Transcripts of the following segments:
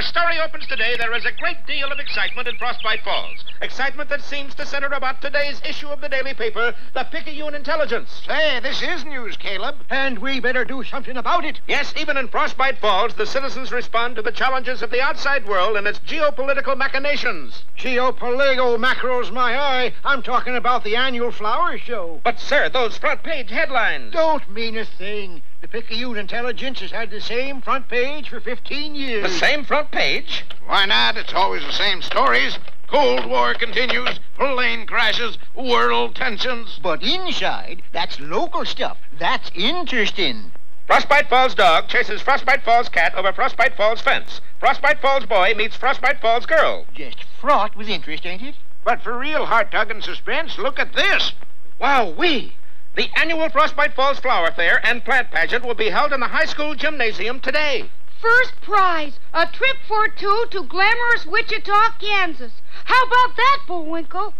our story opens today, there is a great deal of excitement in Frostbite Falls. Excitement that seems to center about today's issue of the daily paper, the Picayune Intelligence. Say, this is news, Caleb. And we better do something about it. Yes, even in Frostbite Falls, the citizens respond to the challenges of the outside world and its geopolitical machinations. Geopolitical macros, my eye. I'm talking about the annual flower show. But, sir, those front-page headlines... Don't mean a thing. The Picayune Intelligence has had the same front page for 15 years. The same front page? Why not? It's always the same stories. Cold War continues, plane crashes, world tensions. But inside, that's local stuff. That's interesting. Frostbite Falls dog chases Frostbite Falls cat over Frostbite Falls fence. Frostbite Falls boy meets Frostbite Falls girl. Just fraught with interest, ain't it? But for real heart-tugging suspense, look at this. Wowee! The annual Frostbite Falls Flower Fair and Plant Pageant will be held in the high school gymnasium today. First prize, a trip for two to glamorous Wichita, Kansas. How about that, Bullwinkle?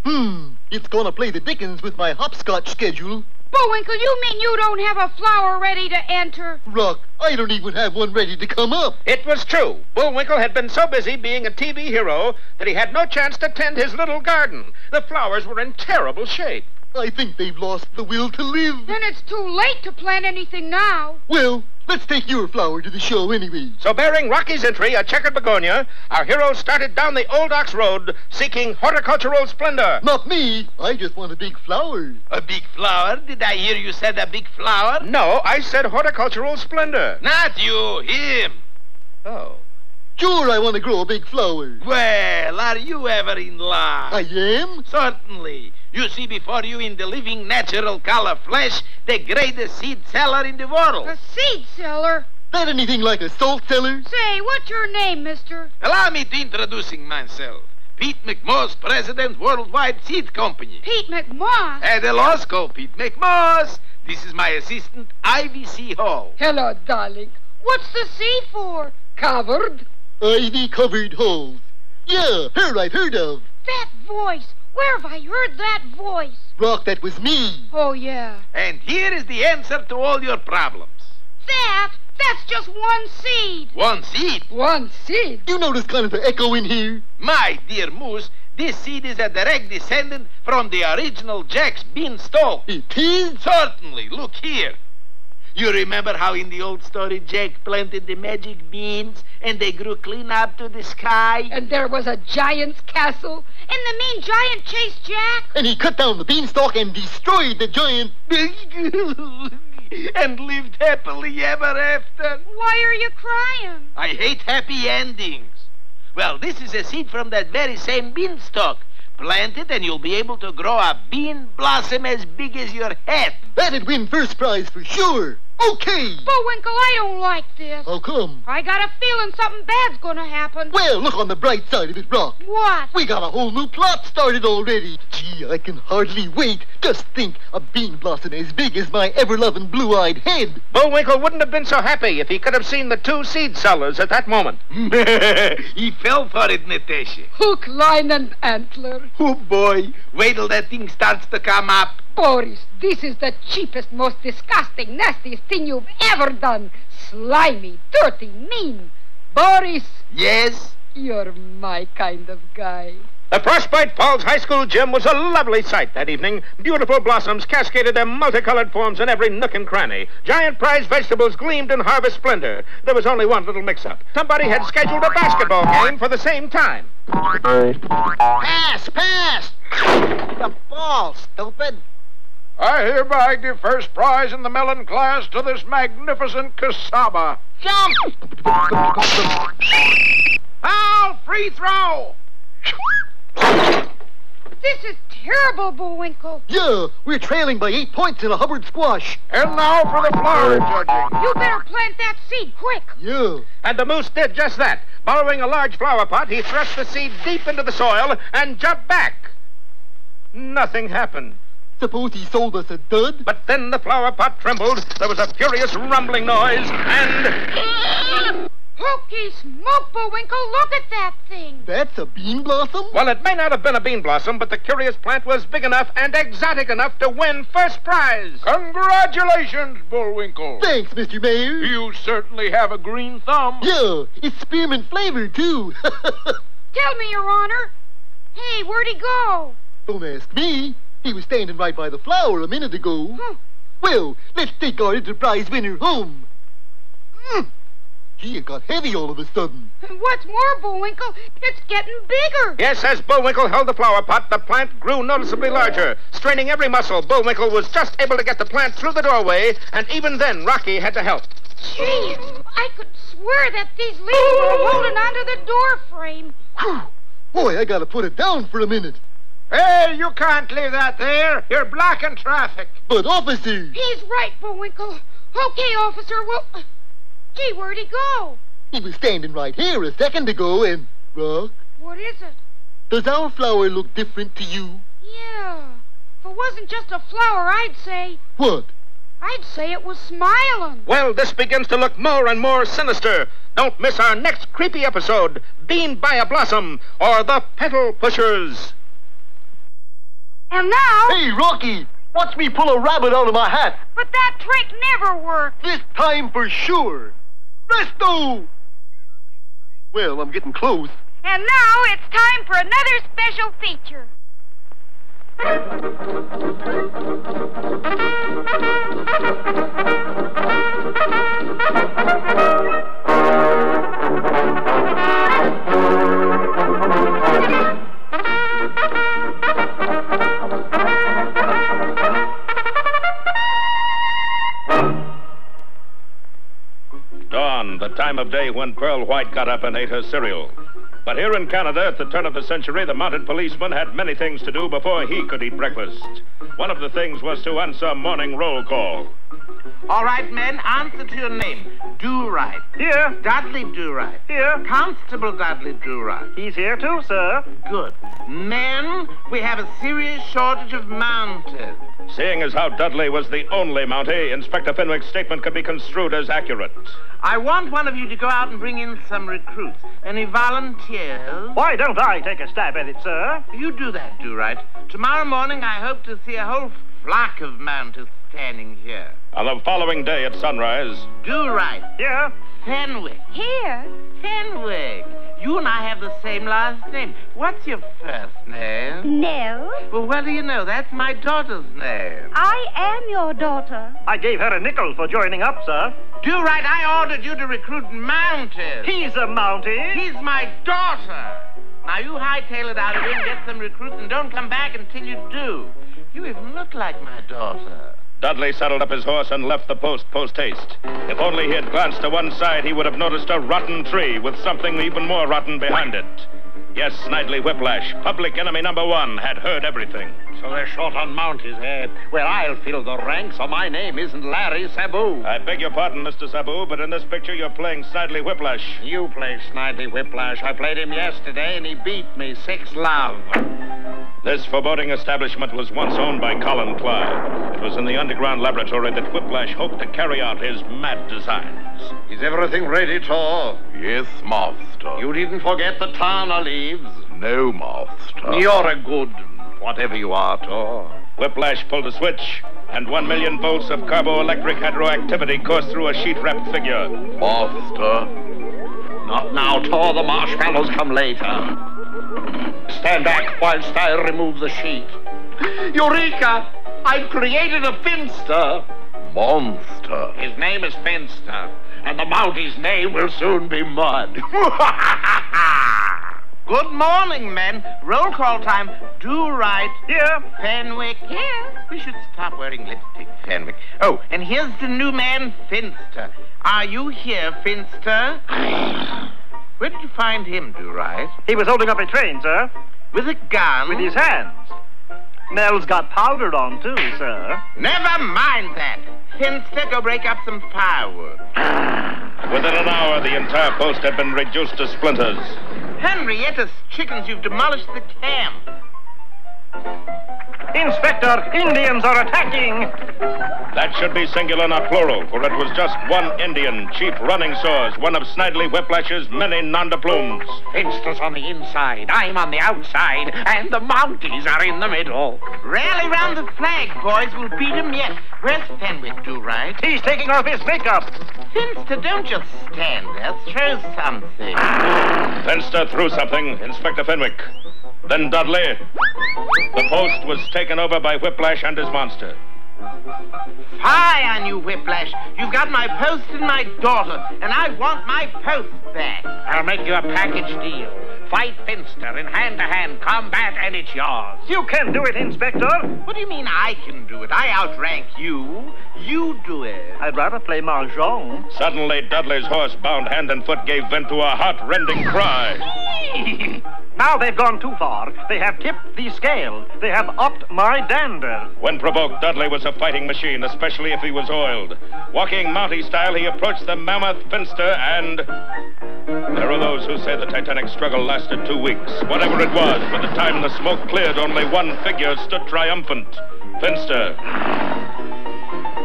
It's gonna play the dickens with my hopscotch schedule. Bullwinkle, you mean you don't have a flower ready to enter? Rock, I don't even have one ready to come up. It was true. Bullwinkle had been so busy being a TV hero that he had no chance to tend his little garden. The flowers were in terrible shape. I think they've lost the will to live. Then it's too late to plant anything now. Well, let's take your flower to the show anyway. So bearing Rocky's entry, a checkered begonia, our heroes started down the Old Ox Road seeking horticultural splendor. Not me. I just want a big flower. A big flower? Did I hear you said a big flower? No, I said horticultural splendor. Not you, him. Oh. Sure, I want to grow a big flower. Well, are you ever in love? I am? Certainly. You see before you in the living natural color flesh the greatest seed seller in the world. A seed seller? That anything like a salt cellar? Say, what's your name, mister? Allow me to introducing myself. Pete McMoss, President, Worldwide Seed Company. Pete McMoss? At the law school, Pete McMoss. This is my assistant, Ivy C. Hall. Hello, darling. What's the C for? Covered? Ivy-covered halls. Yeah, her I've heard of. That voice. Where have I heard that voice? Rock, that was me. Oh, yeah. And here is the answer to all your problems. That's just one seed. One seed? One seed? You notice kind of an echo in here? My dear Moose, this seed is a direct descendant from the original Jack's beanstalk. It is? Certainly. Look here. You remember how in the old story Jack planted the magic beans and they grew clean up to the sky? And there was a giant's castle? And the mean giant chased Jack? And he cut down the beanstalk and destroyed the giant. And lived happily ever after. Why are you crying? I hate happy endings. Well, this is a seed from that very same beanstalk. Plant it and you'll be able to grow a bean blossom as big as your head. That'd win first prize for sure. Okay. Bullwinkle, I don't like this. How come? I got a feeling something bad's gonna happen. Well, look on the bright side of it, Rock. What? We got a whole new plot started already. Gee, I can hardly wait. Just think, a bean blossom as big as my ever-loving blue-eyed head. Bullwinkle wouldn't have been so happy if he could have seen the two seed sellers at that moment. He fell for it, Natasha. Hook, line, and antler. Oh, boy. Wait till that thing starts to come up. Boris, this is the cheapest, most disgusting, nastiest thing you've ever done. Slimy, dirty, mean. Boris. Yes? You're my kind of guy. The Frostbite Falls High School gym was a lovely sight that evening. Beautiful blossoms cascaded their multicolored forms in every nook and cranny. Giant prize vegetables gleamed in harvest splendor. There was only one little mix-up. Somebody had scheduled a basketball game for the same time. Pass! The ball, stupid. I hereby give first prize in the melon class to this magnificent cassava. Jump! Foul! Free throw! This is terrible, Bullwinkle. Yeah, we're trailing by 8 points in a Hubbard squash. And now for the flower judging. You better plant that seed quick. Yeah. And the moose did just that. Borrowing a large flower pot, he thrust the seed deep into the soil and jumped back. Nothing happened. Suppose he sold us a dud? But then the flower pot trembled, there was a furious rumbling noise, and... Hokey smoke, Bullwinkle, look at that thing. That's a bean blossom? Well, it may not have been a bean blossom, but the curious plant was big enough and exotic enough to win first prize. Congratulations, Bullwinkle. Thanks, Mr. Mayor. You certainly have a green thumb. Yeah, it's spearmint flavored, too. Tell me, Your Honor. Hey, where'd he go? Don't ask me. He was standing right by the flower a minute ago. Huh. Well, let's take our enterprise winner home. Gee, it got heavy all of a sudden. And what's more, Bullwinkle, it's getting bigger. Yes, as Bullwinkle held the flower pot, the plant grew noticeably larger. Straining every muscle, Bullwinkle was just able to get the plant through the doorway, and even then Rocky had to help. Gee, I could swear that these leaves were holding onto the door frame. Whew. Boy, I gotta put it down for a minute. Hey, you can't leave that there. You're blocking traffic. But, officer... He's right, Bullwinkle. Okay, officer, well... Gee, where'd he go? He was standing right here a second ago and... Rock, What is it? does our flower look different to you? Yeah. If it wasn't just a flower, I'd say... What? I'd say it was smiling. Well, this begins to look more and more sinister. Don't miss our next creepy episode, Bean by a Blossom, or The Petal Pushers. And now... Hey, Rocky! Watch me pull a rabbit out of my hat. But that trick never worked. This time for sure. Presto! Well, I'm getting close. And now it's time for another special feature. Dawn, the time of day when Pearl White got up and ate her cereal. But here in Canada, at the turn of the century, the mounted policeman had many things to do before he could eat breakfast. One of the things was to answer morning roll call. All right, men, answer to your name. Do-Right. Here. Dudley Do-Right. Here. Constable Dudley Do-Right. He's here too, sir. Good. Men, we have a serious shortage of mounted. Seeing as how Dudley was the only Mountie, Inspector Fenwick's statement could be construed as accurate. I want one of you to go out and bring in some recruits. Any volunteers? Why don't I take a stab at it, sir? You do that, Do-Right. Tomorrow morning I hope to see a whole flock of Mounties standing here. On the following day at sunrise, Do-Right. Here. Fenwick. Here? Fenwick. You and I have the same last name. What's your first name? Nell, Well, what do you know? That's my daughter's name. I am your daughter. I gave her a nickel for joining up, sir. Do-Right, I ordered you to recruit Mounties. He's a Mountie. He's my daughter. Now, you hightail it out of here and get some recruits and don't come back until you do. You even look like my daughter. Dudley saddled up his horse and left the post post-haste. If only he had glanced to one side, he would have noticed a rotten tree with something even more rotten behind it. Yes, Snidely Whiplash, public enemy number one, had heard everything. So they're short on Mounties, eh? Well, I'll fill the ranks, so my name isn't Larry Sabu. I beg your pardon, Mr. Sabu, but in this picture you're playing Snidely Whiplash. You play Snidely Whiplash. I played him yesterday, and he beat me 6-love. This foreboding establishment was once owned by Colin Clyde. It was in the underground laboratory that Whiplash hoped to carry out his mad designs. Is everything ready, Tor? Yes, master. You didn't forget the Tana leaves? No, master. You're a good whatever you are, Tor. Whiplash pulled a switch, and 1 million volts of carboelectric hydroactivity coursed through a sheet-wrapped figure. Master. Not now, Tor. The marshmallows come later. Stand back whilst I remove the sheet. Eureka! I've created a finster. Monster. His name is Finster, and the Mountie's name will soon be Mud. Good morning, men. Roll call time. Do-Right. Here. Fenwick. Here. We should stop wearing lipstick, Fenwick. Oh, and here's the new man, Finster. Are you here, Finster? Where did you find him, Do-Right? He was holding up a train, sir. With a gun? With his hands. Nell's got powder on, too, sir. Never mind that. Finster, go break up some firewood. Within an hour, the entire post had been reduced to splinters. Henrietta's chickens, you've demolished the camp. Inspector, Indians are attacking! That should be singular, not plural, for it was just one Indian, Chief Running Sores, one of Snidely Whiplash's many nom-de-plumes. Finster's on the inside, I'm on the outside, and the Mounties are in the middle. Rally round the flag, boys. We'll beat 'em yet. Where's Fenwick, Do-Right? He's taking off his makeup. Finster, don't just stand there. Throw something. Finster threw something, Inspector Fenwick. Then Dudley. The post was taken over by Whiplash and his monster. Fie on you, Whiplash. You've got my post and my daughter, and I want my post back. I'll make you a package deal. Fight Finster in hand-to-hand combat, and it's yours. You can do it, Inspector. What do you mean I can do it? I outrank you. You do it. I'd rather play Mahjong. Suddenly, Dudley's horse, bound hand and foot, gave vent to a heart-rending cry. Now they've gone too far. They have tipped the scale. They have upped my dander. When provoked, Dudley was a fighting machine, especially if he was oiled. Walking Mountie style, he approached the mammoth Finster and... There are those who say the titanic struggle lasted 2 weeks. Whatever it was, by the time the smoke cleared, only one figure stood triumphant. Finster.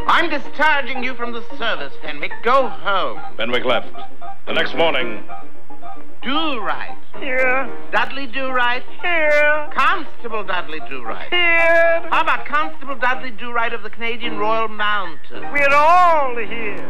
I'm discharging you from the service, Fenwick. Go home. Fenwick left. The next morning... Do-Right. Here. Dudley Do-Right. Here. Constable Dudley Do-Right. Here. How about Constable Dudley Do-Right of the Canadian Royal Mounted? We're all here.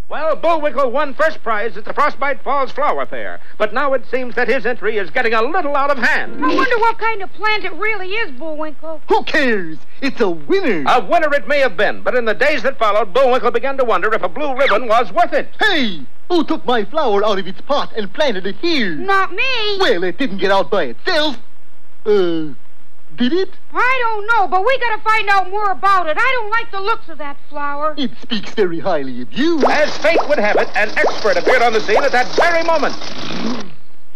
Well, Bullwinkle won first prize at the Frostbite Falls Flower Fair, but now it seems that his entry is getting a little out of hand. I wonder what kind of plant it really is, Bullwinkle. Who cares? It's a winner. A winner it may have been, but in the days that followed, Bullwinkle began to wonder if a blue ribbon was worth it. Hey! Who took my flower out of its pot and planted it here? Not me. Well, it didn't get out by itself. Did it? I don't know, but we gotta find out more about it. I don't like the looks of that flower. It speaks very highly of you. As fate would have it, an expert appeared on the scene at that very moment.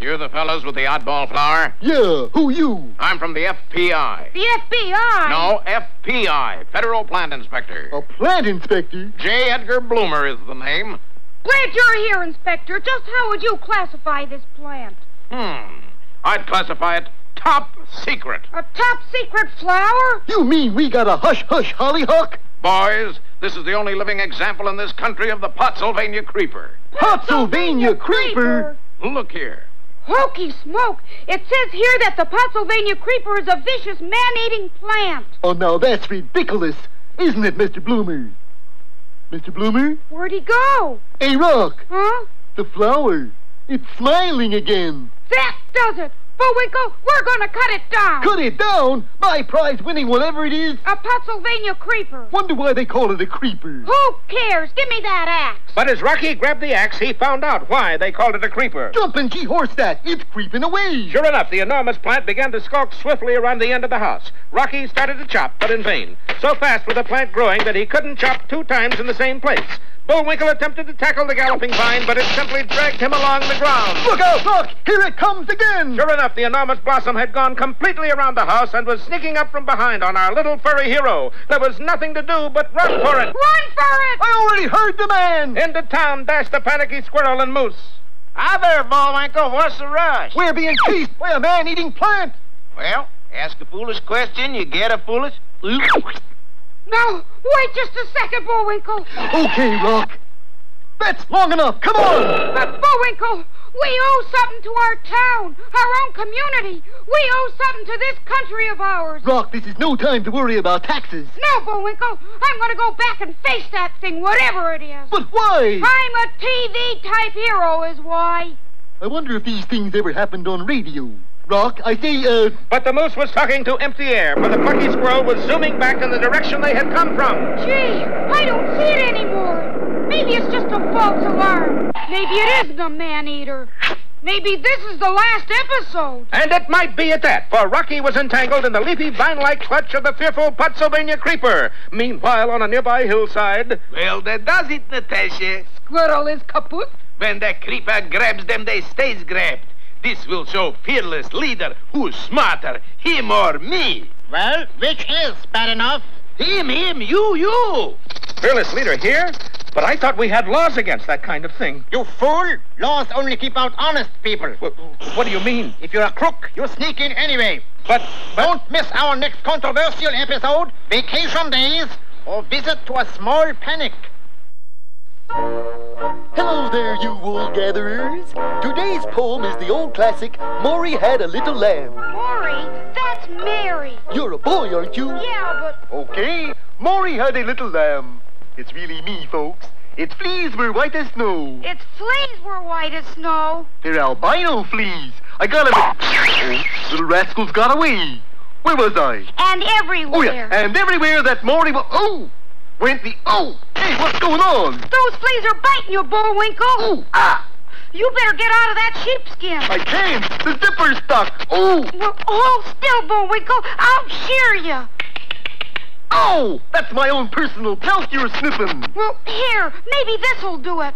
You're the fellows with the oddball flower? Yeah, who you? I'm from the FBI. The FBI? No, FPI, Federal Plant Inspector. A plant inspector? J. Edgar Bloomer is the name. Glad you're here, Inspector. Just how would you classify this plant? I'd classify it top secret. A top secret flower? You mean we got a hush-hush hollyhock? Boys, this is the only living example in this country of the Pottsylvania Creeper. Pottsylvania Creeper? Look here. Hokey smoke! It says here that the Pottsylvania Creeper is a vicious man-eating plant. Oh, now that's ridiculous, isn't it, Mr. Bloomer? Mr. Bloomer? Where'd he go? Hey, Rock. Huh? The flower. It's smiling again. That does it! Bullwinkle, we're gonna cut it down! Cut it down? My prize-winning whatever it is? A Pottsylvania Creeper. Wonder why they call it a creeper. Who cares? Give me that axe. But as Rocky grabbed the axe, he found out why they called it a creeper. Jumpin' gee-horse that! It's creeping away! Sure enough, the enormous plant began to skulk swiftly around the end of the house. Rocky started to chop, but in vain. So fast was the plant growing that he couldn't chop 2 times in the same place. Bullwinkle attempted to tackle the galloping vine, but it simply dragged him along the ground. Look out, Rock! Here it comes again! Sure enough, the enormous blossom had gone completely around the house and was sneaking up from behind on our little furry hero. There was nothing to do but run for it. Run for it! I already heard the man! Into town dashed the panicky squirrel and moose. Hi there, Bullwinkle. What's the rush? We're being chased by a man-eating plant! Well, ask a foolish question, you get a foolish... No, wait just a second, Bullwinkle. Okay, Rock. That's long enough. Come on! But, Bullwinkle, we owe something to our town, our own community. We owe something to this country of ours. Rock, this is no time to worry about taxes. No, Bullwinkle. I'm going to go back and face that thing, whatever it is. But why? I'm a TV-type hero is why. I wonder if these things ever happened on radio. Rock, I say, But the moose was talking to empty air, for the plucky squirrel was zooming back in the direction they had come from. Gee, I don't see it anymore. Maybe it's just a false alarm. Maybe it isn't a man-eater. Maybe this is the last episode. And it might be at that, for Rocky was entangled in the leafy vine-like clutch of the fearful Pottsylvania Creeper. Meanwhile, on a nearby hillside... Well, that does it, Natasha. Squirrel is kaput. When the creeper grabs them, they stays grabbed. This will show fearless leader who's smarter, him or me. Well, which is bad enough? Him, you. fearless leader here? But I thought we had laws against that kind of thing. You fool! Laws only keep out honest people. What do you mean? If you're a crook, you sneak in anyway. But don't miss our next controversial episode, Vacation Days, or Visit to a Small Panic. Hello there, you wool gatherers. Today's poem is the old classic, Morrie Had a Little Lamb. Morrie? That's Mary. You're a boy, aren't you? Yeah, but... Okay, Morrie had a little lamb. It's really me, folks. Its fleas were white as snow. Its fleas were white as snow. They're albino fleas. I got 'em. Oh, little rascals got away. Where was I? And everywhere. Oh, yeah, and everywhere that Morrie went the... Oh, hey, what's going on? Those fleas are biting you, Bullwinkle. Oh, ah! You better get out of that sheepskin. I can't. The zipper's stuck. Oh! Well, hold still, Bullwinkle. I'll shear you. Oh! That's my own personal pelt you're sniffing. Well, here, maybe this'll do it.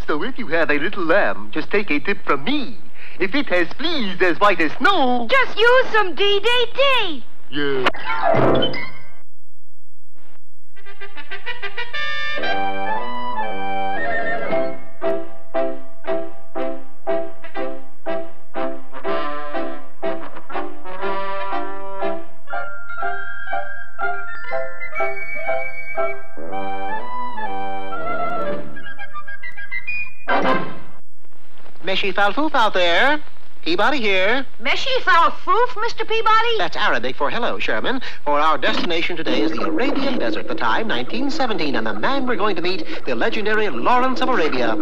So if you have a little lamb, just take a tip from me. If it has fleas as white as snow... Just use some DDT. Yeah. Meshy Falfoof out there. Peabody here. Meshy Falfoof, Mr. Peabody? That's Arabic for hello, Sherman. For our destination today is the Arabian Desert, the time 1917, and the man we're going to meet, the legendary Lawrence of Arabia.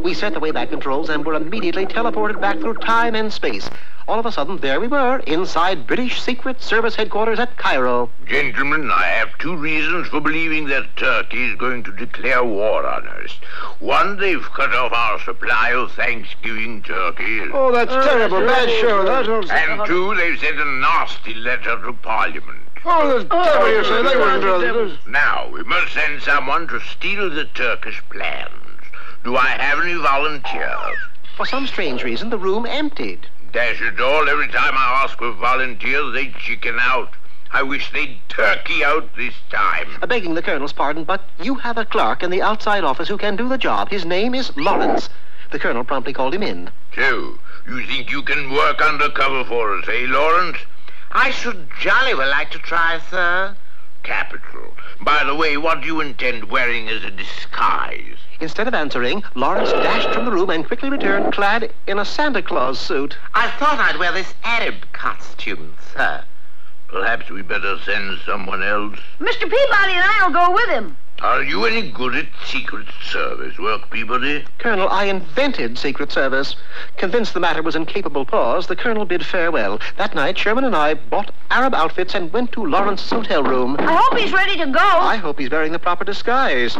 We set the Wayback Controls and were immediately teleported back through time and space. All of a sudden, there we were, inside British Secret Service headquarters at Cairo. Gentlemen, I have two reasons for believing that Turkey is going to declare war on us. One, they've cut off our supply of Thanksgiving turkeys. Oh, that's terrible. Bad show. And two, they've sent a nasty letter to Parliament. Oh, that's terrible, you say. They wouldn't do this. Now, we must send someone to steal the Turkish plans. Do I have any volunteers? For some strange reason, the room emptied. Dash it all, every time I ask for volunteers, they chicken out. I wish they'd turkey out this time. Begging the Colonel's pardon, but you have a clerk in the outside office who can do the job. His name is Lawrence. The Colonel promptly called him in. So, you think you can work undercover for us, eh, Lawrence? I should jolly well like to try, sir. Capital. By the way, what do you intend wearing as a disguise? Instead of answering, Lawrence dashed from the room and quickly returned clad in a Santa Claus suit. I thought I'd wear this Arab costume, sir. Perhaps we better send someone else. Mr. Peabody and I'll go with him. Are you any good at Secret Service work, Peabody? Colonel, I invented Secret Service. Convinced the matter was in capable paws, the Colonel bid farewell. That night, Sherman and I bought Arab outfits and went to Lawrence's hotel room. I hope he's ready to go. I hope he's wearing the proper disguise.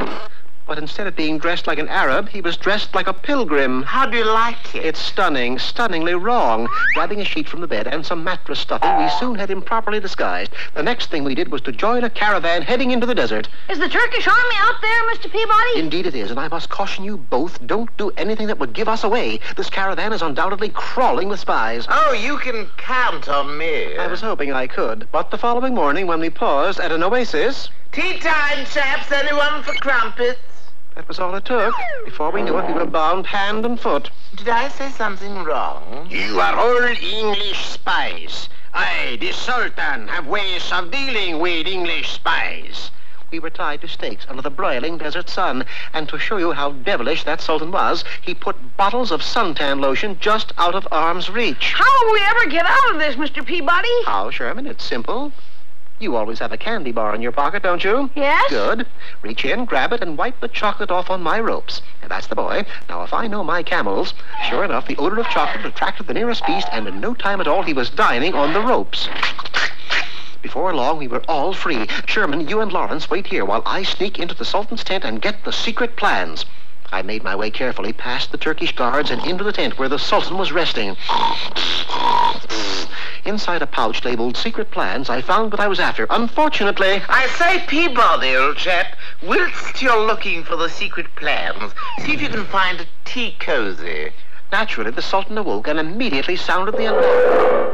But instead of being dressed like an Arab, he was dressed like a pilgrim. How do you like it? It's stunning, stunningly wrong. Grabbing a sheet from the bed and some mattress stuffing, we soon had him properly disguised. The next thing we did was to join a caravan heading into the desert. Is the Turkish army out there, Mr. Peabody? Indeed it is, and I must caution you both, don't do anything that would give us away. This caravan is undoubtedly crawling with spies. Oh, you can count on me. I was hoping I could, but the following morning when we paused at an oasis... Tea time, chaps. Anyone for crumpets? That was all it took. Before we knew it, we were bound hand and foot. Did I say something wrong? You are all English spies. I, the Sultan, have ways of dealing with English spies. We were tied to stakes under the broiling desert sun, and to show you how devilish that Sultan was, he put bottles of suntan lotion just out of arm's reach. How will we ever get out of this, Mr. Peabody? How, Sherman? It's simple. You always have a candy bar in your pocket, don't you? Yes. Good. Reach in, grab it, and wipe the chocolate off on my ropes. And that's the boy. Now, if I know my camels... Sure enough, the odor of chocolate attracted the nearest beast, and in no time at all, he was dining on the ropes. Before long, we were all free. Sherman, you and Lawrence wait here while I sneak into the Sultan's tent and get the secret plans. I made my way carefully past the Turkish guards and into the tent where the Sultan was resting. Inside a pouch labeled Secret Plans, I found what I was after. Unfortunately... I say, Peabody, old chap, whilst you're looking for the secret plans, see if you can find a tea cozy. Naturally, the Sultan awoke and immediately sounded the alarm.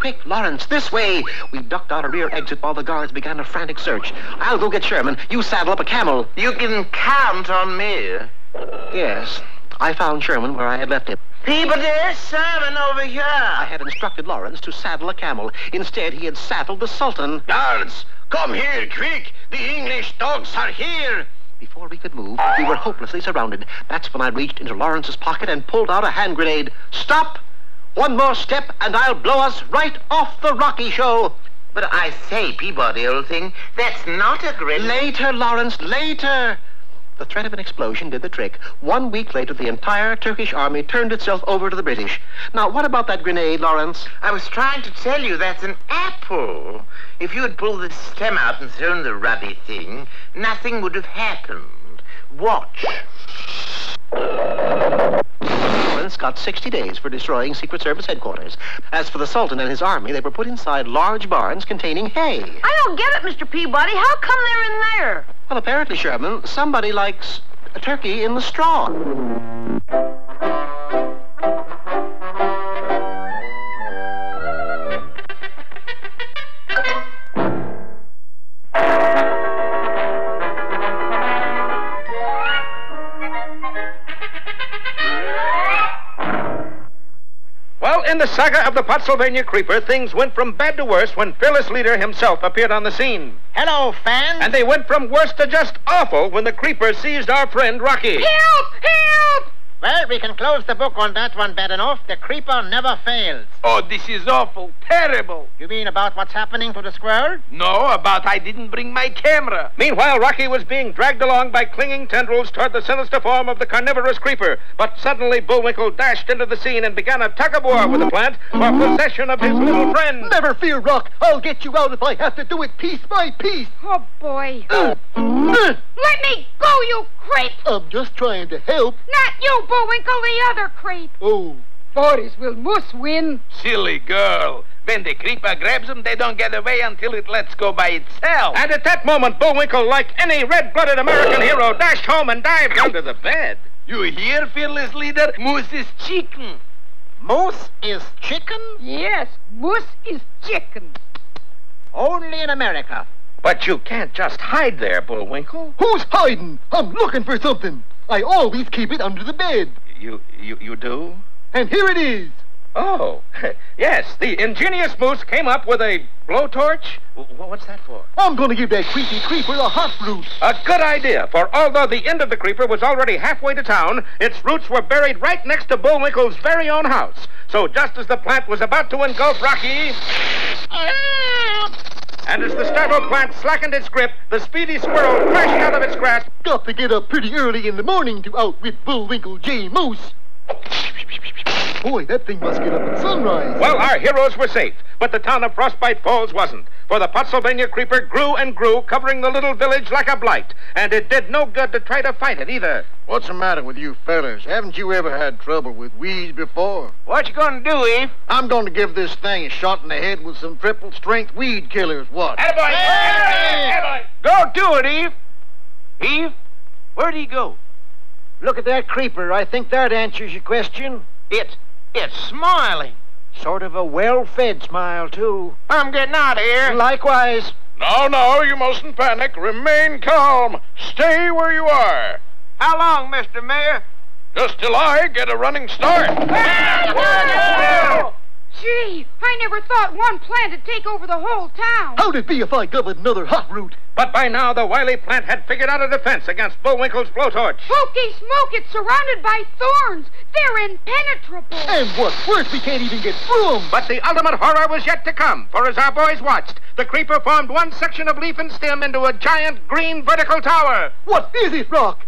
Quick, Lawrence, this way. We ducked out a rear exit while the guards began a frantic search. I'll go get Sherman. You saddle up a camel. You can count on me. Yes, I found Sherman where I had left him. Peabody Sherman over here. I had instructed Lawrence to saddle a camel. Instead, he had saddled the Sultan. Guards, come here, quick. The English dogs are here. Before we could move, we were hopelessly surrounded. That's when I reached into Lawrence's pocket and pulled out a hand grenade. Stop! One more step and I'll blow us right off the Rocky show. But I say, Peabody, old thing, that's not a grenade. Later, Lawrence, later. The threat of an explosion did the trick. 1 week later, the entire Turkish army turned itself over to the British. Now, what about that grenade, Lawrence? I was trying to tell you that's an apple. If you had pulled the stem out and thrown the ruddy thing, nothing would have happened. Watch. Lawrence got 60 days for destroying Secret Service headquarters. As for the Sultan and his army, they were put inside large barns containing hay. I don't get it, Mr. Peabody. How come they're in there? Well, apparently, Sherman, somebody likes a turkey in the straw. Well, in the saga of the Pottsylvania Creeper, things went from bad to worse when fearless leader himself appeared on the scene. Hello, fans. And they went from worse to just awful when the Creeper seized our friend Rocky. Help! Help! Well, we can close the book on that one bad enough. The Creeper never fails. Oh, this is awful, terrible. You mean about what's happening to the squirrel? No, about I didn't bring my camera. Meanwhile, Rocky was being dragged along by clinging tendrils toward the sinister form of the carnivorous Creeper. But suddenly Bullwinkle dashed into the scene and began a tug-of-war with the plant for possession of his little friend. Never fear, Rock. I'll get you out if I have to do it piece by piece. Oh, boy. Let me go, you creep! I'm just trying to help. Not you, Bullwinkle, the other creep. Oh. Boris will must win. Silly girl. When the Creeper grabs them, they don't get away until it lets go by itself. And at that moment, Bullwinkle, like any red-blooded American hero, dashed home and dived under the bed. You hear, fearless leader? Moose is chicken. Moose is chicken? Yes, moose is chicken. Only in America. But you can't just hide there, Bullwinkle. Who's hiding? I'm looking for something. I always keep it under the bed. You do? And here it is. Oh, yes, the ingenious Moose came up with a blowtorch. What's that for? I'm going to give that creepy creeper a hot root. A good idea, for although the end of the creeper was already halfway to town, its roots were buried right next to Bullwinkle's very own house. So just as the plant was about to engulf Rocky... And as the startled plant slackened its grip, the speedy squirrel crashed out of its grasp. Got to get up pretty early in the morning to outwit Bullwinkle J. Moose. Boy, that thing must get up at sunrise. Well, our heroes were safe, but the town of Frostbite Falls wasn't. For the Pottsylvania Creeper grew and grew, covering the little village like a blight. And it did no good to try to fight it either. What's the matter with you fellers? Haven't you ever had trouble with weeds before? What you gonna do, Eve? I'm going to give this thing a shot in the head with some triple-strength weed killers. What? Attaboy! Attaboy! Go do it, Eve! Eve, where'd he go? Look at that creeper. I think that answers your question. It's smiling. Sort of a well-fed smile, too. I'm getting out of here. Likewise. No, you mustn't panic. Remain calm. Stay where you are. How long, Mr. Mayor? Just till I get a running start. Gee, I never thought one plant would take over the whole town. How'd it be if I got another hot root? But by now, the wily plant had figured out a defense against Bullwinkle's blowtorch. Hokey smoke, it's surrounded by thorns. They're impenetrable. And what's worse, we can't even get through them. But the ultimate horror was yet to come, for as our boys watched, the creeper formed one section of leaf and stem into a giant green vertical tower. What is it, Rock?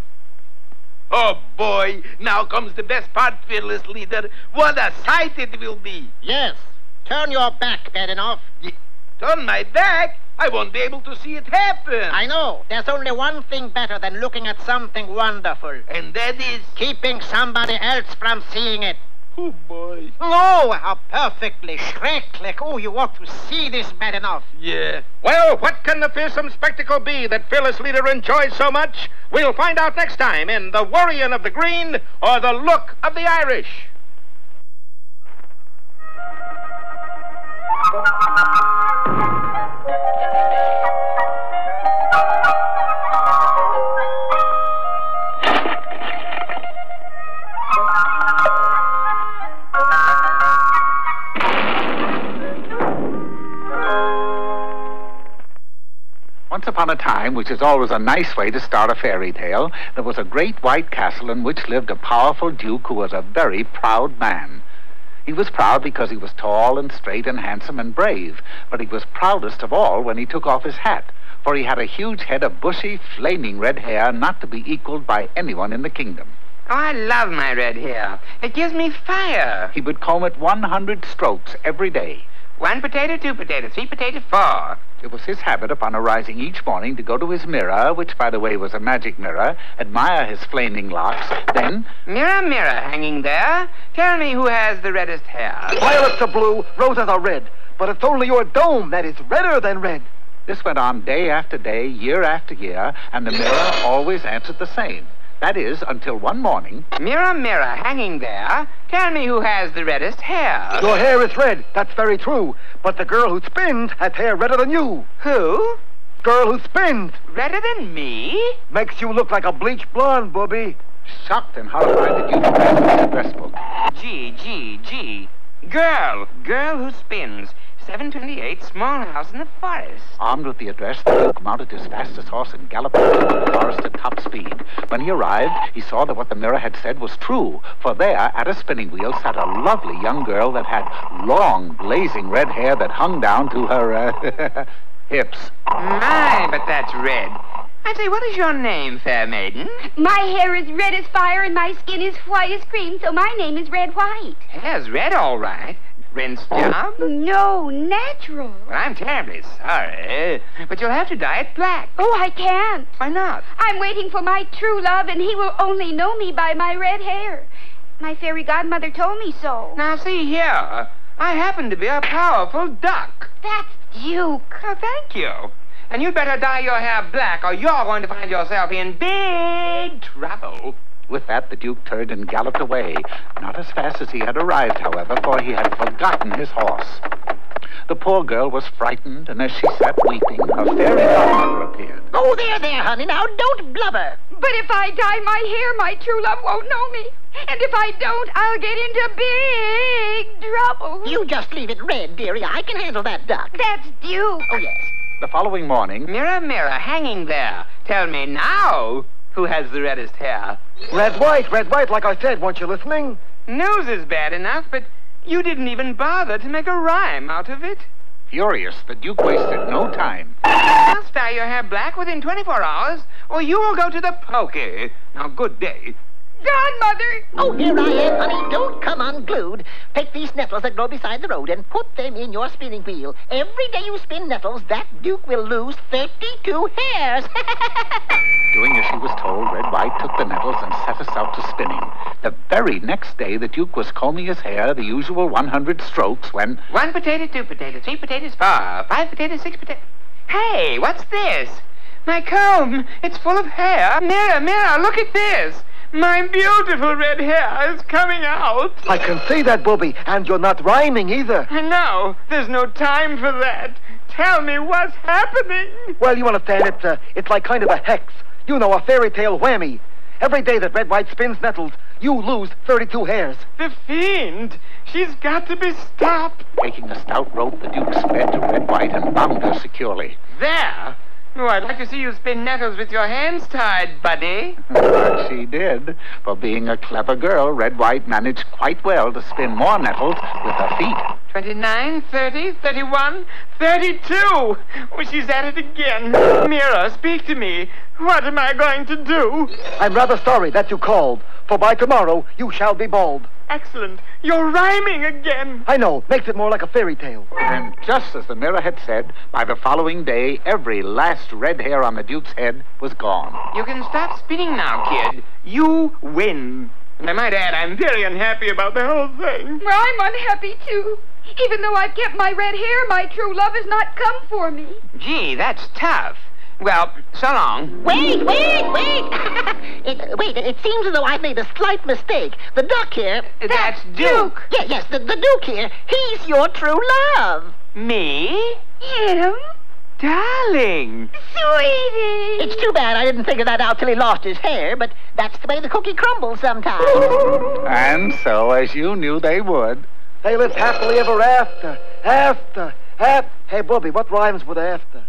Oh, boy, now comes the best part, fearless leader. What a sight it will be. Yes. Turn your back, Badenoff. Turn my back? I won't be able to see it happen. I know. There's only one thing better than looking at something wonderful. And that is? Keeping somebody else from seeing it. Oh, boy. Oh, how perfectly schrecklich. Oh, you ought to see this, Badenoff. Yeah. Well, what can the fearsome spectacle be that fearless leader enjoys so much? We'll find out next time in The Worryin' of the Green or The Look of the Irish. Once upon a time, which is always a nice way to start a fairy tale, there was a great white castle in which lived a powerful duke who was a very proud man. He was proud because he was tall and straight and handsome and brave, but he was proudest of all when he took off his hat, for he had a huge head of bushy, flaming red hair not to be equaled by anyone in the kingdom. Oh, I love my red hair. It gives me fire. He would comb it 100 strokes every day. 1 potato, 2 potato, 3 potato, 4. It was his habit upon arising each morning to go to his mirror, which, by the way, was a magic mirror, admire his flaming locks, then... Mirror, mirror, hanging there, tell me who has the reddest hair. Violets are blue, roses are red, but it's only your dome that is redder than red. This went on day after day, year after year, and the mirror always answered the same. That is, until one morning... Mirror, mirror, hanging there, tell me who has the reddest hair. Your hair is red, that's very true. But the girl who spins has hair redder than you. Who? Girl who spins. Redder than me? Makes you look like a bleached blonde, booby. Shocked and horrified, the Duke ran to his address book. G. Girl who spins. 728, small house in the forest. Armed with the address, the Duke mounted his fastest horse and galloped through the forest at top speed. When he arrived, he saw that what the mirror had said was true, for there, at a spinning wheel, sat a lovely young girl that had long, blazing red hair that hung down to her, hips. My, but that's red. I say, what is your name, fair maiden? My hair is red as fire and my skin is white as cream, so my name is Red White. Hair's red, all right. Rinse job? No, natural. Well, I'm terribly sorry, but you'll have to dye it black. Oh, I can't. Why not? I'm waiting for my true love, and he will only know me by my red hair. My fairy godmother told me so. Now, see here. I happen to be a powerful duck. That's Duke. Oh, thank you. And you'd better dye your hair black, or you're going to find yourself in big trouble. With that, the Duke turned and galloped away. Not as fast as he had arrived, however, for he had forgotten his horse. The poor girl was frightened, and as she sat weeping, her fairy godmother appeared. Oh, there, honey. Now, don't blubber. But if I dye my hair, my true love won't know me. And if I don't, I'll get into big trouble. You just leave it red, dearie. I can handle that duck. That's Duke. Oh, yes. The following morning... Mirror, mirror, hanging there. Tell me now who has the reddest hair. Red White, like I said. Weren't you listening? News is bad enough, but you didn't even bother to make a rhyme out of it. Furious, the Duke wasted no time. You must dye your hair black within 24 hours, or you will go to the pokey. Now, good day. Godmother! Oh, here I am, honey. Don't come unglued. Take these nettles that grow beside the road and put them in your spinning wheel. Every day you spin nettles, that Duke will lose 32 hairs. Doing as she was told, Red White took the nettles and set herself to spinning. The very next day, the Duke was combing his hair the usual 100 strokes when... 1 potato, 2 potato, 3 potatoes, 4, 5 potatoes, 6 potatoes... Hey, what's this? My comb, it's full of hair. Mirror, mirror, look at this. My beautiful red hair is coming out. I can see that, Bobby, and you're not rhyming either. I know. There's no time for that. Tell me what's happening. Well, you understand, it's like kind of a hex. You know, a fairy tale whammy. Every day that Red White spins nettles, you lose 32 hairs. The fiend! She's got to be stopped. Taking a stout rope, the Duke sped to Red White and bound her securely. There! Oh, I'd like to see you spin nettles with your hands tied, buddy. But she did. For being a clever girl, Red White managed quite well to spin more nettles with her feet. 29, 30, 31, 32. Oh, she's at it again. Mirror, speak to me. What am I going to do? I'm rather sorry that you called, for by tomorrow you shall be bald. Excellent. You're rhyming again. I know. Makes it more like a fairy tale. And just as the mirror had said, by the following day, every last red hair on the Duke's head was gone. You can stop spinning now, kid. You win. And I might add, I'm very unhappy about the whole thing. Well, I'm unhappy, too. Even though I've kept my red hair, my true love has not come for me. Gee, that's tough. Well, so long. Wait! It seems as though I've made a slight mistake. The duck here... That's Duke. Yes, the Duke here. He's your true love. Me? Him? Darling. Sweetie! It's too bad I didn't figure that out till he lost his hair, but that's the way the cookie crumbles sometimes. And so, as you knew they would. They lived happily ever after. Hey, Bobby, what rhymes with after?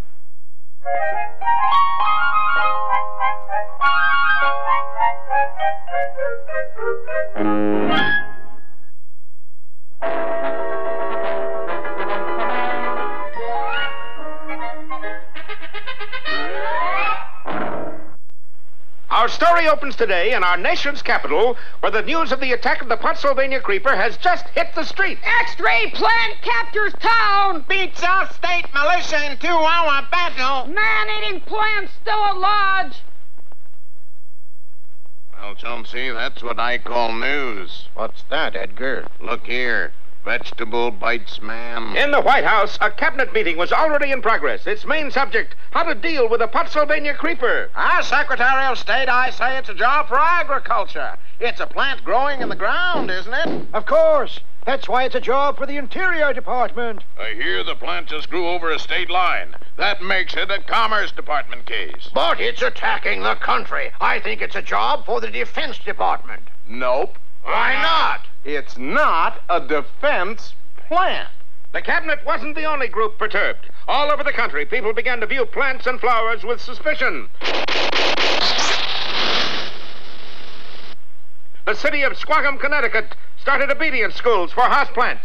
Our story opens today in our nation's capital, where the news of the attack of the Pottsylvania Creeper has just hit the street. X-ray plant captures town! Beats our state militia in 2-hour battle. Man-eating plant still at large! Well, Chauncey, that's what I call news. What's that, Edgar? Look here. Vegetable bites, man. In the White House, a cabinet meeting was already in progress. Its main subject, how to deal with the Pottsylvania Creeper. Secretary of State, I say it's a job for agriculture. It's a plant growing in the ground, isn't it? Of course. That's why it's a job for the Interior Department. I hear the plant just grew over a state line. That makes it a Commerce Department case. But it's attacking the country. I think it's a job for the Defense Department. Nope. Why not? It's not a defense plant. The cabinet wasn't the only group perturbed. All over the country, people began to view plants and flowers with suspicion. The city of Squawkum, Connecticut, started obedience schools for houseplants.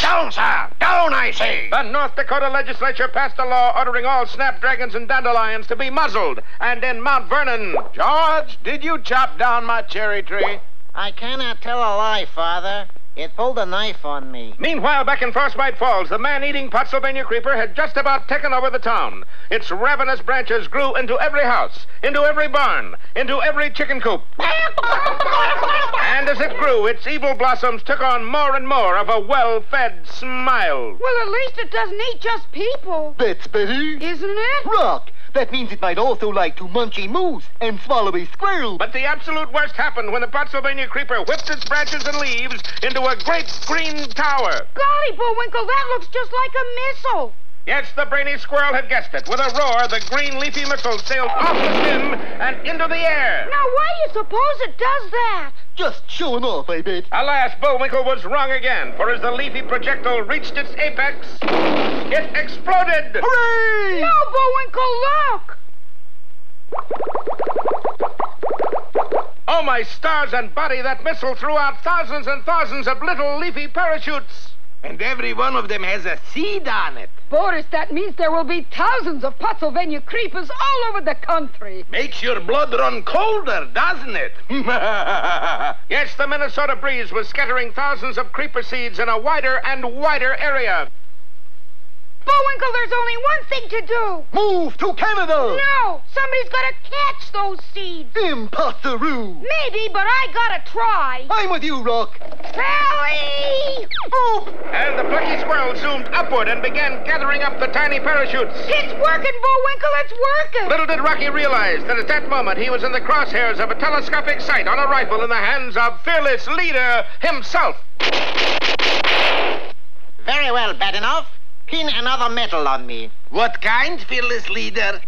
Down, sir! Down, I say! The North Dakota legislature passed a law ordering all snapdragons and dandelions to be muzzled. And in Mount Vernon... George, did you chop down my cherry tree? I cannot tell a lie, Father. It pulled a knife on me. Meanwhile, back in Frostbite Falls, the man-eating Pottsylvania Creeper had just about taken over the town. Its ravenous branches grew into every house, into every barn, into every chicken coop. And as it grew, its evil blossoms took on more and more of a well-fed smile. Well, at least it doesn't eat just people. That's better. Isn't it? Rock! That means it might also like to munch a moose and swallow a squirrel. But the absolute worst happened when the Pottsylvania Creeper whipped its branches and leaves into a great green tower. Golly, Bullwinkle, that looks just like a missile. Yes, the brainy squirrel had guessed it. With a roar, the green leafy missile sailed off the stem and into the air. Now, why do you suppose it does that? Just showing off, I bet. Alas, Bullwinkle was wrong again, for as the leafy projectile reached its apex, it exploded. Hooray! No, Bullwinkle, look! Oh, my stars and body, that missile threw out thousands and thousands of little leafy parachutes. And every one of them has a seed on it. Boris, that means there will be thousands of Pottsylvania Creepers all over the country. Makes your blood run colder, doesn't it? Yes, the Minnesota breeze was scattering thousands of creeper seeds in a wider and wider area. Bullwinkle, there's only one thing to do. Move to Canada! No, somebody's got to catch those seeds. Impossible! Maybe, but I got to try. I'm with you, Rock. Sally! Move! And the plucky squirrel zoomed upward and began gathering up the tiny parachutes. It's working, Bullwinkle, it's working. Little did Rocky realize that at that moment he was in the crosshairs of a telescopic sight on a rifle in the hands of fearless leader himself. Very well, bad enough. Pin another medal on me. What kind, fearless leader?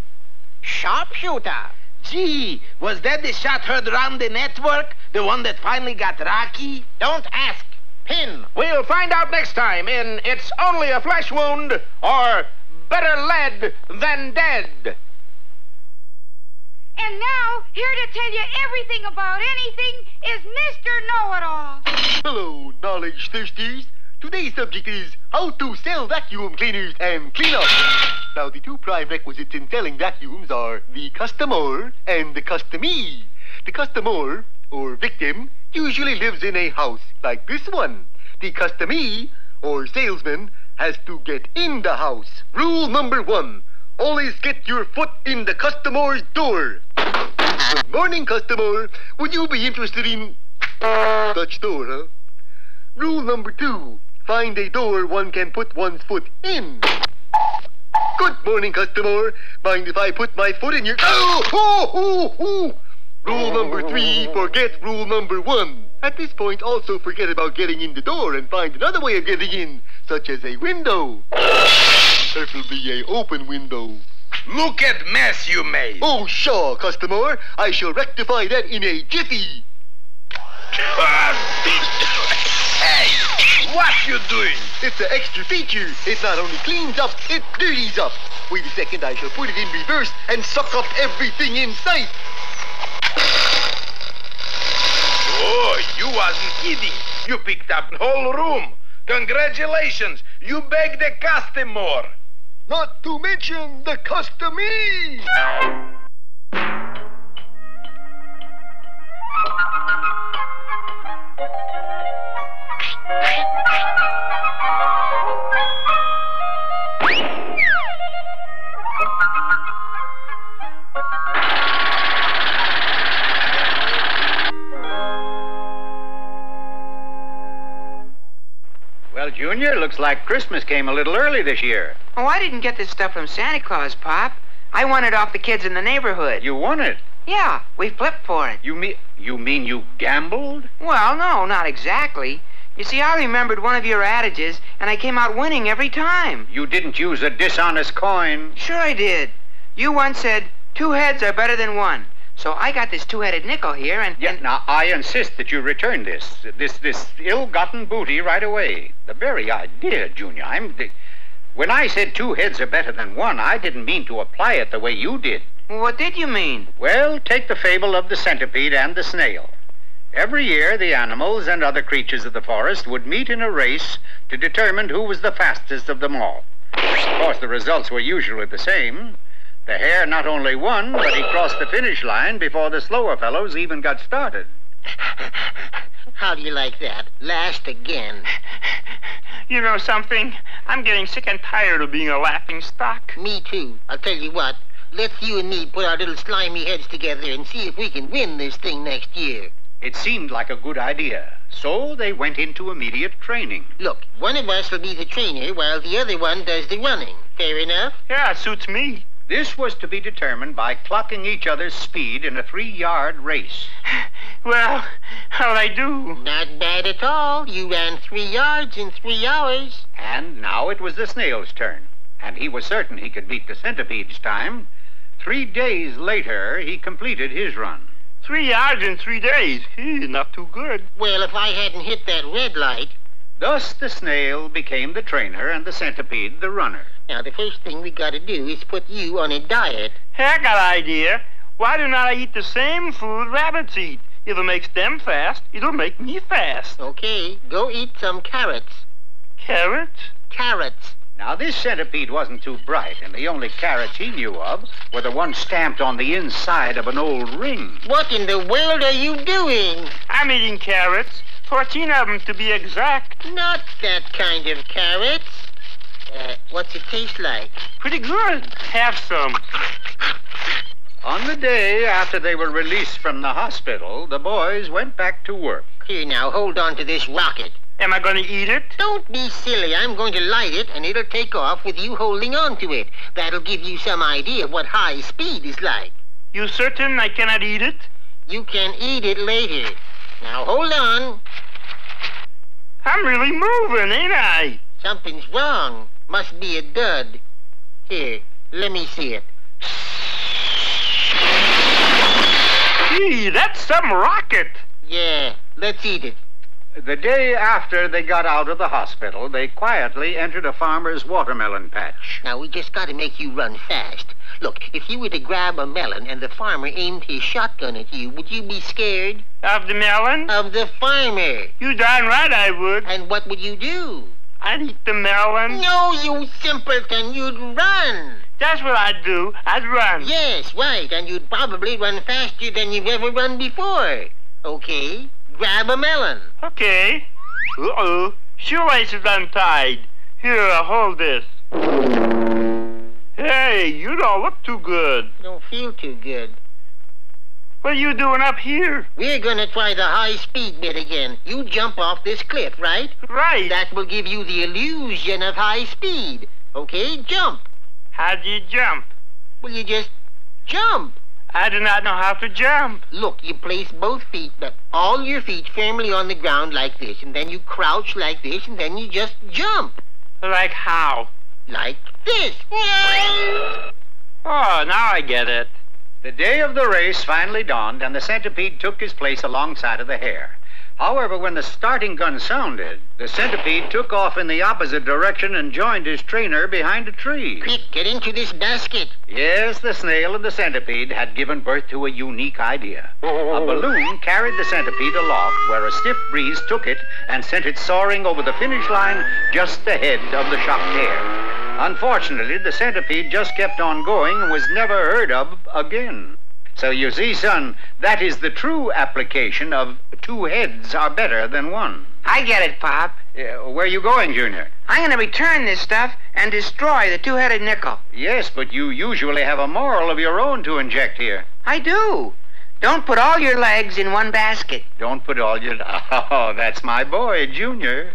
Sharpshooter. Gee, was that the shot heard around the network? The one that finally got Rocky? Don't ask. Pin. We'll find out next time in It's Only a Flesh Wound or Better Lead Than Dead. And now, here to tell you everything about anything is Mr. Know-It-All. Hello, knowledge thirsties. Today's subject is how to sell vacuum cleaners and clean up. Now, the two prime requisites in selling vacuums are the customer and the customee. The customer, or victim, usually lives in a house like this one. The customee, or salesman, has to get in the house. Rule number 1, always get your foot in the customer's door. Good morning, customer. Would you be interested in Dutch door, huh? Rule number 2, find a door one can put one's foot in. Good morning, customer. Mind if I put my foot in your... Oh! Rule number 3, forget rule number 1. At this point, also forget about getting in the door and find another way of getting in, such as a window. Preferably a open window. Look at mess you made. Oh, sure, customer. I shall rectify that in a jiffy. Hey, what you doing? It's an extra feature. It not only cleans up, it dirties up. Wait a second, I shall put it in reverse and suck up everything in sight. Oh, you wasn't kidding. You picked up the whole room. Congratulations. You begged the customer. Not to mention the customee. Well, Junior, looks like Christmas came a little early this year. Oh, I didn't get this stuff from Santa Claus, Pop. I won it off the kids in the neighborhood. You won it? Yeah, we flipped for it. You mean you gambled? Well, no, not exactly. You see, I remembered one of your adages, and I came out winning every time. You didn't use a dishonest coin. Sure I did. You once said, 2 heads are better than 1. So I got this 2-headed nickel here, and... Yeah, now, I insist that you return this ill-gotten booty right away. The very idea, Junior. When I said 2 heads are better than 1, I didn't mean to apply it the way you did. What did you mean? Well, take the fable of the centipede and the snail. Every year, the animals and other creatures of the forest would meet in a race to determine who was the fastest of them all. Of course, the results were usually the same. The hare not only won, but he crossed the finish line before the slower fellows even got started. How do you like that? Last again. You know something? I'm getting sick and tired of being a laughing stock. Me too. I'll tell you what. Let's you and me put our little slimy heads together and see if we can win this thing next year. It seemed like a good idea. So they went into immediate training. Look, one of us will be the trainer while the other one does the running. Fair enough? Yeah, it suits me. This was to be determined by clocking each other's speed in a 3-yard race. Well, how'd I do? Not bad at all. You ran 3 yards in 3 hours. And now it was the snail's turn. And he was certain he could beat the centipede's time. 3 days later, he completed his run. 3 yards in 3 days? Not too good. Well, if I hadn't hit that red light... Thus the snail became the trainer and the centipede the runner. Now, the first thing we gotta do is put you on a diet. Hey, I got an idea. Why do not I eat the same food rabbits eat? If it makes them fast, it'll make me fast. Okay, go eat some carrots. Carrots? Carrots. Now, this centipede wasn't too bright, and the only carrots he knew of were the ones stamped on the inside of an old ring. What in the world are you doing? I'm eating carrots. 14 of them, to be exact. Not that kind of carrots. What's it taste like? Pretty good. Have some. On the day after they were released from the hospital, the boys went back to work. Here, now, hold on to this rocket. Am I going to eat it? Don't be silly. I'm going to light it, and it'll take off with you holding on to it. That'll give you some idea of what high speed is like. You certain I cannot eat it? You can eat it later. Now, hold on. I'm really moving, ain't I? Something's wrong. Must be a dud. Here, let me see it. Gee, that's some rocket. Yeah, let's eat it. The day after they got out of the hospital, they quietly entered a farmer's watermelon patch. Now, we just got to make you run fast. Look, if you were to grab a melon and the farmer aimed his shotgun at you, would you be scared? Of the melon? Of the farmer. You darn right I would. And what would you do? I'd eat the melon. No, you simpleton, you'd run. That's what I'd do. I'd run. Yes, right, and you'd probably run faster than you've ever run before. Okay, grab a melon. Okay. Uh-oh. Shoelace is untied. Here, hold this. Hey, you don't look too good. Don't feel too good. What are you doing up here? We're gonna try the high-speed bit again. You jump off this cliff, right? Right. That will give you the illusion of high speed. Okay, jump. How'd you jump? Well, you just jump. I do not know how to jump. Look, you place both feet, all your feet firmly on the ground like this, and then you crouch like this, and then you just jump. Like how? Like this. Oh, now I get it. The day of the race finally dawned, and the centipede took his place alongside of the hare. However, when the starting gun sounded, the centipede took off in the opposite direction and joined his trainer behind a tree. Quick, get into this basket. Yes, the snail and the centipede had given birth to a unique idea. A balloon carried the centipede aloft, where a stiff breeze took it and sent it soaring over the finish line just ahead of the shocked hare. Unfortunately, the centipede just kept on going and was never heard of again. So you see, son, that is the true application of two heads are better than one. I get it, Pop. Where are you going, Junior? I'm going to return this stuff and destroy the two-headed nickel. Yes, but you usually have a moral of your own to inject here. I do. Don't put all your legs in one basket. Don't put all your... Oh, that's my boy, Junior.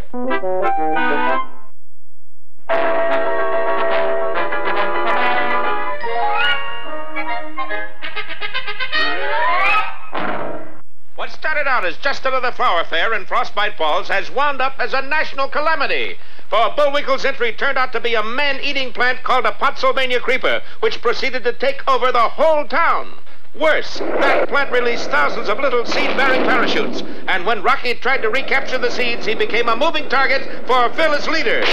What started out as just another flower fair in Frostbite Falls has wound up as a national calamity. For Bullwinkle's entry turned out to be a man-eating plant called a Pottsylvania Creeper, which proceeded to take over the whole town. Worse, that plant released thousands of little seed-bearing parachutes, and when Rocky tried to recapture the seeds, he became a moving target for Phyllis Leader.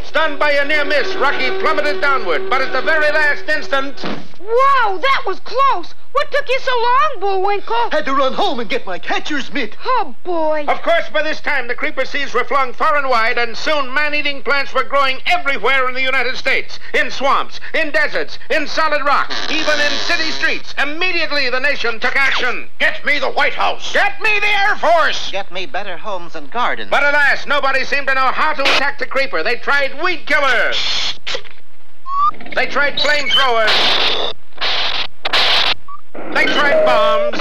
Stunned by a near miss, Rocky plummeted downward, but at the very last instant... Wow, that was close. What took you so long, Bullwinkle? Had to run home and get my catcher's mitt. Oh, boy. Of course, by this time, the creeper seeds were flung far and wide, and soon man-eating plants were growing everywhere in the United States. In swamps, in deserts, in solid rock, even in city streets. Immediately, the nation took action. Get me the White House. Get me the Air Force. Get me better homes and gardens. But alas, nobody seemed to know how to attack the creeper. They tried weed killers. They tried flamethrowers. They tried bombs.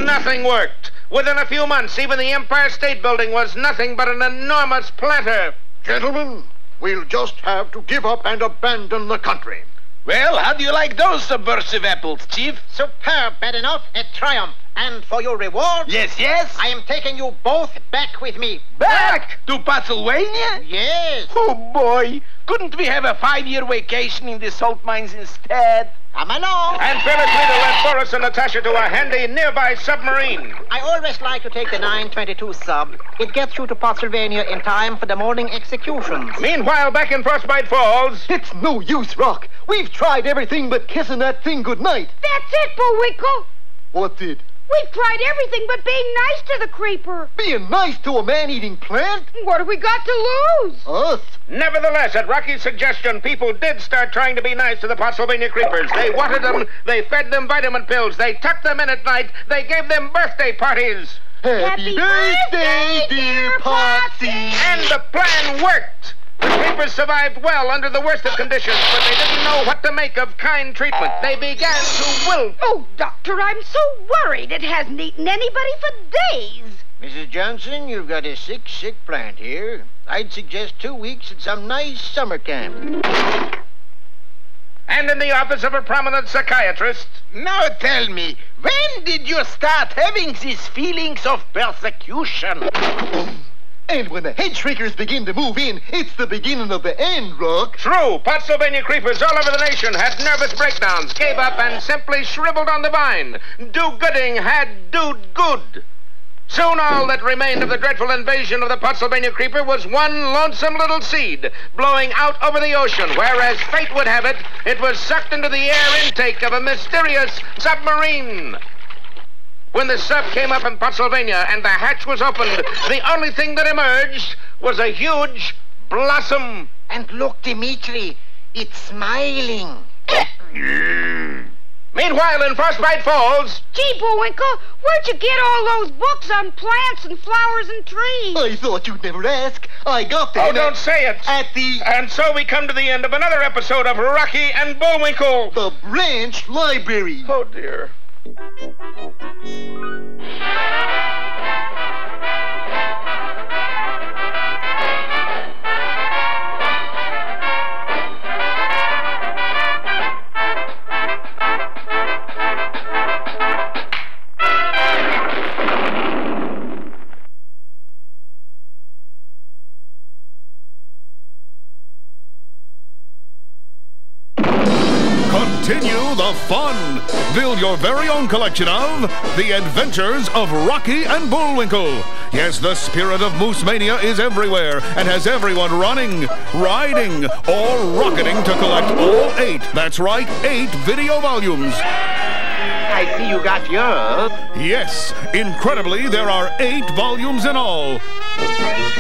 Nothing worked. Within a few months, even the Empire State Building was nothing but an enormous platter. Gentlemen, we'll just have to give up and abandon the country. Well, how do you like those subversive apples, Chief? Superb, bad enough, a triumph. And for your reward... Yes, yes? I am taking you both back with me. Back? To Pottsylvania? Yes. Oh, boy. Couldn't we have a 5-year vacation in the salt mines instead? Come along. And Phyllis Leader led Boris and Natasha to a handy nearby submarine. I always like to take the 922 sub. It gets you to Pottsylvania in time for the morning executions. Meanwhile, back in Frostbite Falls... It's no use, Rock. We've tried everything but kissing that thing goodnight. That's it, Bullwinkle. What's it? We've tried everything but being nice to the creeper. Being nice to a man-eating plant? What have we got to lose? Us. Nevertheless, at Rocky's suggestion, people did start trying to be nice to the Pottsylvania Creepers. They watered them, they fed them vitamin pills, they tucked them in at night, they gave them birthday parties. Happy birthday, dear Potsy! And the plan worked. The creepers survived well under the worst of conditions, but they didn't know what to make of kind treatment. They began to wilt. Oh, Doctor, I'm so worried it hasn't eaten anybody for days. Mrs. Johnson, you've got a sick plant here. I'd suggest 2 weeks at some nice summer camp. And in the office of a prominent psychiatrist... Now tell me, when did you start having these feelings of persecution? And when the head shrinkers begin to move in, it's the beginning of the end, Rock. True. Pottsylvania Creepers all over the nation had nervous breakdowns, gave up, and simply shriveled on the vine. Do-gooding had doed good. Soon all that remained of the dreadful invasion of the Pottsylvania Creeper was one lonesome little seed, blowing out over the ocean, where, as fate would have it, it was sucked into the air intake of a mysterious submarine. When the sub came up in Pottsylvania and the hatch was opened, the only thing that emerged was a huge blossom. And look, Dimitri, it's smiling. Meanwhile, in Frostbite Falls... Gee, Bullwinkle, where'd you get all those books on plants and flowers and trees? I thought you'd never ask. I got them. Oh, don't say it. And so we come to the end of another episode of Rocky and Bullwinkle. The Branch Library. Oh, dear. Continue the fun. Build your very own collection of The Adventures of Rocky and Bullwinkle. Yes, the spirit of Moose Mania is everywhere and has everyone running, riding, or rocketing to collect all 8. That's right, 8 video volumes. I see you got yours. Yes, incredibly, there are 8 volumes in all.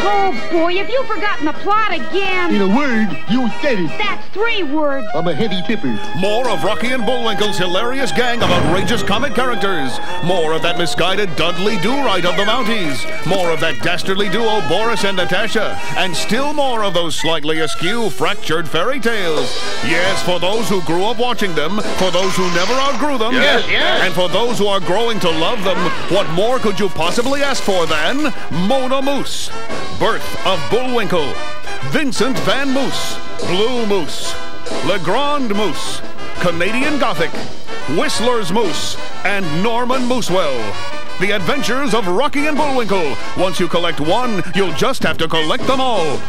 Oh, boy, have you forgotten the plot again? In a word, you said it. That's 3 words. I'm a heavy tipper. More of Rocky and Bullwinkle's hilarious gang of outrageous comic characters. More of that misguided Dudley Do-Right of the Mounties. More of that dastardly duo Boris and Natasha. And still more of those slightly askew, fractured fairy tales. Yes, for those who grew up watching them, for those who never outgrew them, Yes, yes. and for those who are growing to love them, what more could you possibly ask for than Mona Moose, Birth of Bullwinkle, Vincent Van Moose, Blue Moose, Legrand Moose, Canadian Gothic, Whistler's Moose, and Norman Moosewell. The Adventures of Rocky and Bullwinkle. Once you collect one, you'll just have to collect them all.